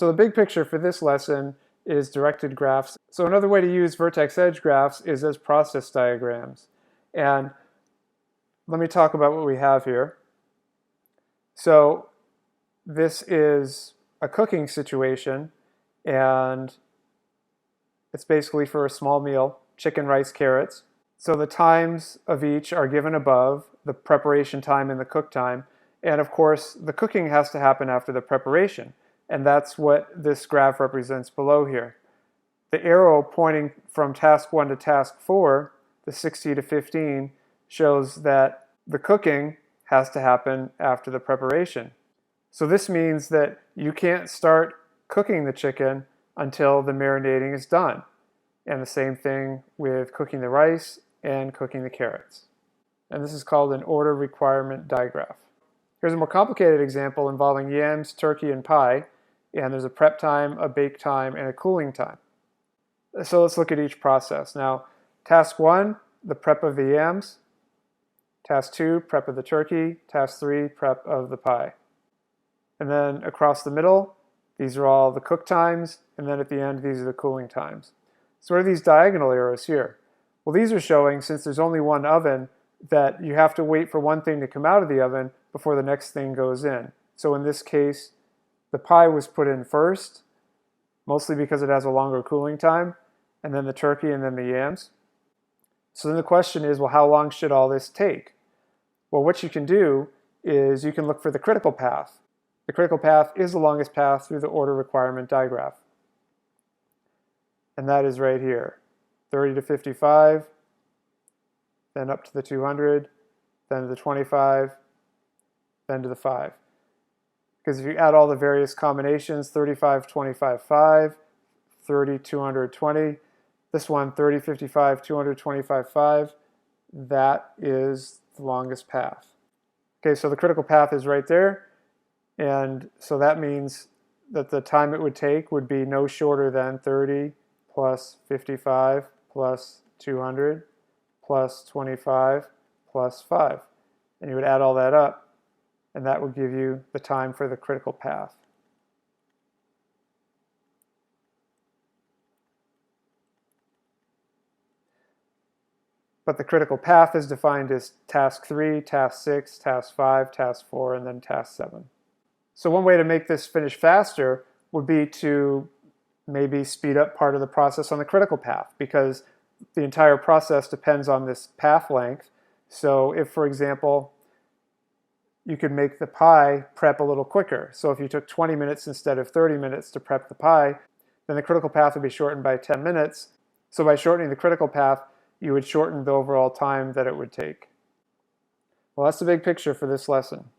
So the big picture for this lesson is directed graphs. So another way to use vertex edge graphs is as process diagrams. And let me talk about what we have here. So this is a cooking situation, and it's basically for a small meal, chicken, rice, carrots. So the times of each are given above, the preparation time and the cook time. And of course, the cooking has to happen after the preparation. And that's what this graph represents below here. The arrow pointing from task 1 to task 4, the 60 to 15, shows that the cooking has to happen after the preparation. So this means that you can't start cooking the chicken until the marinating is done. And the same thing with cooking the rice and cooking the carrots. And this is called an order requirement digraph. Here's a more complicated example involving yams, turkey, and pie. And there's a prep time, a bake time, and a cooling time. So let's look at each process. Now, task 1, the prep of the yams. Task 2, prep of the turkey. Task 3, prep of the pie. And then across the middle, these are all the cook times. And then at the end, these are the cooling times. So what are these diagonal arrows here? Well, these are showing, since there's only one oven, that you have to wait for one thing to come out of the oven before the next thing goes in. So in this case, the pie was put in first, mostly because it has a longer cooling time, and then the turkey, and then the yams. So then the question is, well, how long should all this take? Well, what you can do is you can look for the critical path. The critical path is the longest path through the order requirement digraph. And that is right here, 30 to 55, then up to the 200, then to the 25, then to the 5. Because if you add all the various combinations, 35, 25, 5, 30, 220, this one, 30, 55, 225, 5, that is the longest path. Okay, so the critical path is right there, and so that means that the time it would take would be no shorter than 30 plus 55 plus 200 plus 25 plus 5. And you would add all that up, and that would give you the time for the critical path. But the critical path is defined as task 3, task 6, task 5, task 4, and then task 7. So one way to make this finish faster would be to maybe speed up part of the process on the critical path, because the entire process depends on this path length. So if, for example, you could make the pie prep a little quicker. So if you took 20 minutes instead of 30 minutes to prep the pie, then the critical path would be shortened by 10 minutes. So by shortening the critical path, you would shorten the overall time that it would take. Well, that's the big picture for this lesson.